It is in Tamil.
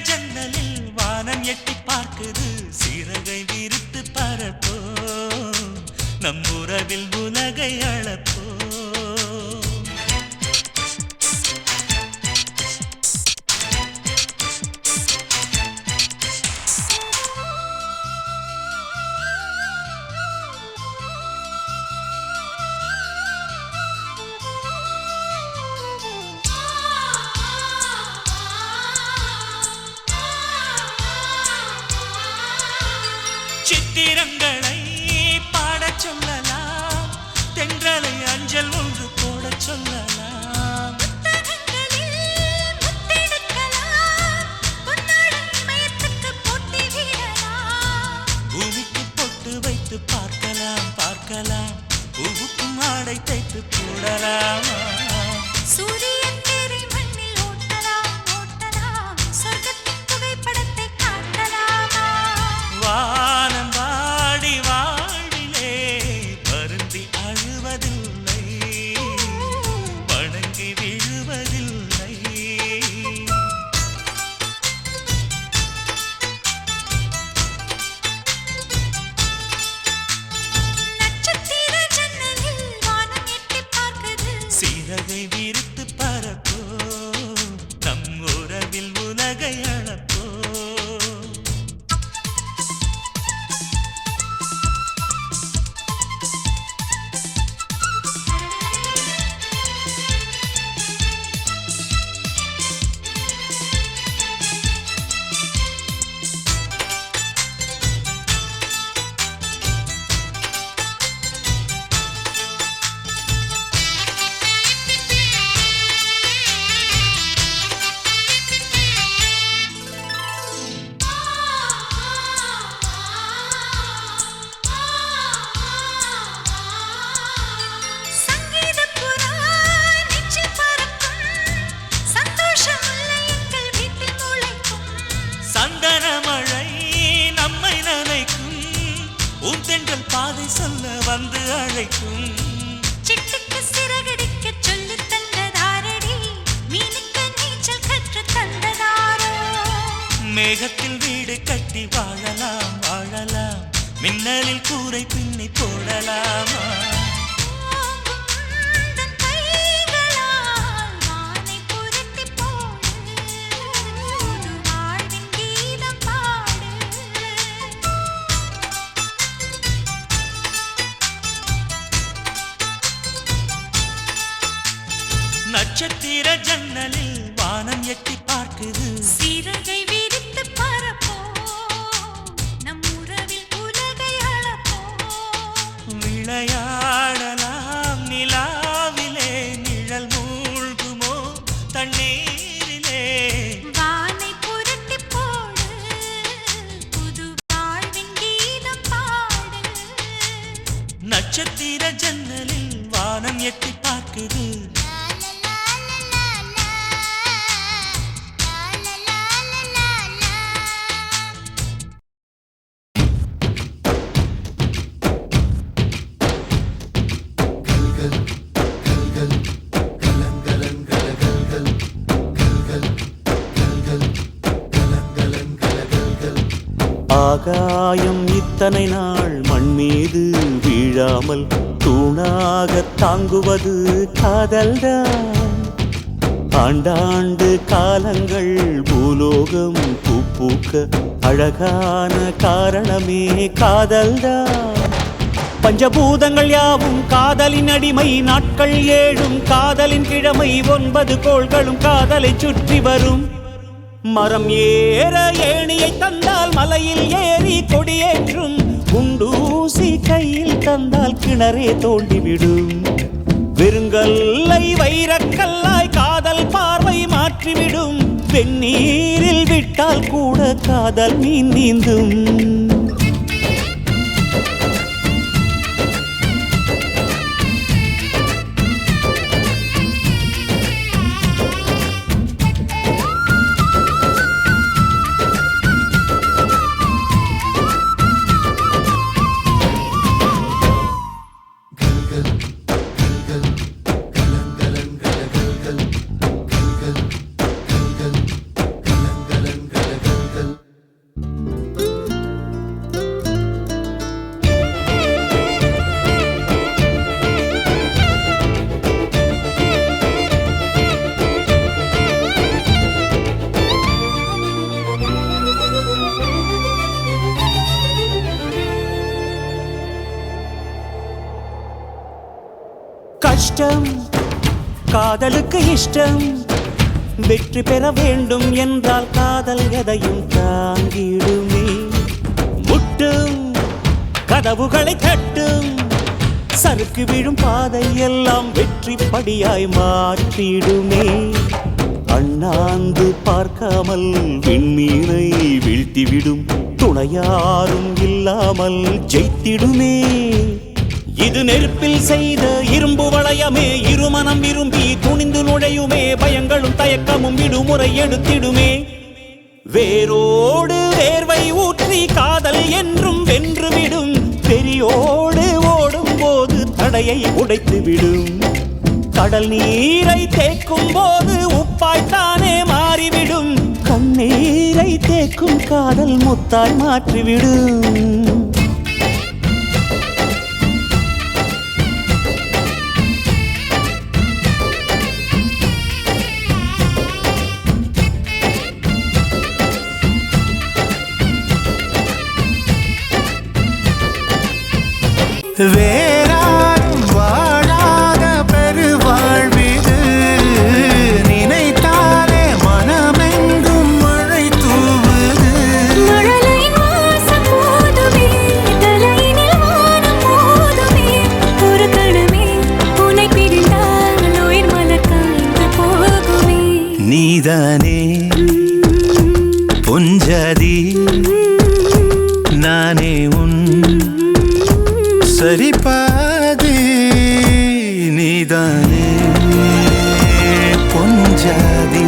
ஜன்னலில் வானம் எட்டி பார்க்குது சிறகை விரித்து பரப்போ நம் உறவில் உலகை அளப்போ சித்திரங்களை பாடச் சொல்லலாம் தென்றலை அஞ்சல் ஒன்று போடச் சொல்லலாம் பூமிக்கு பொட்டு வைத்து பார்க்கலாம் பார்க்கலாம் பூவுக்கும் ஆடை தைத்து போடலாம் சூரியன் தேரை மண்ணில் ஓட்டலாம் ஓட்டலாம் சொர்க்கத்தின் புகைப்படத்தை காட்டலாமா வானம் வாடி வாழ்விலே வருந்தி அழுவதில்லை வணங்கி விழுவதில்லை நட்சத்திர ஜன்னலில் வானம் எட்டி பார்க்குது சிறகை விரித்து பரப்போ நம் உறவில் உலகை அளப்போ சங்கீதப் புறா நெஞ்சில் பறக்கும் சந்தோஷம் முல்லை எங்கள் வீட்டில் முளைக்கும் சந்தன மழை நம்மை நனைக்கும் உன் தென்றல் பாதை சொல்ல வந்து அழைக்கும் சிட்டுக்கு சிறகடிக்க சொல்லித் தந்ததாரடி மீனுக்கு நீச்சல் கற்றுத் தந்ததாரோ மேகத்தில் வீடு கட்டி வாழலாம் வாழலாம் மின்னலில் கூரை பின்னி போடலாமா ஓங்கும் உந்தன் கைகளால் வானை புரட்டிப் போடு புது வாழ்வின் கீதம் பாடு நட்சத்திர ஜன்னலில் வானம் எட்டி பார்க்குது சிறகை விரித்து பரப்போ நம் உறவில் உலகை அளப்போ விளையாடலாம் நிலாவிலே நிழல் மூழ்குமோ தண்ணீரிலே வானை புரட்டிப் போடு புது வாழ்வின் கீதம் பாடு நட்சத்திர ஜன்னலில் வானம் எட்டி பார்க்குது ஆகாயம் இத்தனை நாள் மண் மீது வீழாமல் தூணாக தாங்குவது காதல்தான் ஆண்டாண்டு காலங்கள் பூலோகம் பூக்க அழகான காரணமே காதல்தான் பஞ்சபூதங்கள் யாவும் காதலின் அடிமை நாட்கள் ஏழும் காதலின் கிழமை 9 கோள்களும் காதலை சுற்றி வரும் மரம் ஏற ஏணியை தந்தால் மலையில் ஏறி கொடியேற்றும் குண்டூசி கையில் தந்தால் கிணறே தோண்டிவிடும் வெறுங்கல்லை வைரக்கல்லாய் காதல் பார்வை மாற்றிவிடும் வெந்நீரில் விட்டால் கூட காதல் மீன் நீந்தும் கஷ்டம் காதலுக்கு இஷ்டம் வெற்றி பெற வேண்டும் என்றால் காதல் எதையும் தாங்கிடுமே முட்டும் கதவுகளை தட்டும் சறுக்கு விழும் பாதை எல்லாம் வெற்றி படியாய் மாற்றிடுமே அண்ணாந்து பார்க்காமல் விண்மீனை வீழ்த்திவிடும் துணையாரும் இல்லாமல் ஜெயித்திடுமே இது நெருப்பில் செய்த இரும்பு வளையமே இருமனம் விரும்பி துணிந்து நுழையுமே பயங்களும் தயக்கமும் விடுமுறை எடுத்திடுமே வேரோடு வேர்வை ஊற்றி காதல் என்றும் வென்றுவிடும் பெரியோடு ஓடும் போது தடையை உடைத்துவிடும் கடல் நீரை தேக்கும் போது உப்பாய்த்தானே மாறிவிடும் கண்ணீரை தேக்கும் காதல் முத்தாய் மாற்றிவிடும் வேறாரும் வாழாத பெருவாழ்விது நினைத்தாலே மனமெங்கும் மழை தூவுது மழலையின் வாசம் போதுமே தலையினில் வானம் போதுமே ஒரு கணமே உன்னை பிரிந்தால் உயிர் மலர் காய்ந்து போகுமே நீதானே பொஞ்சதி நானே உன் சரிபாதி நீதானே பொஞ்சாதி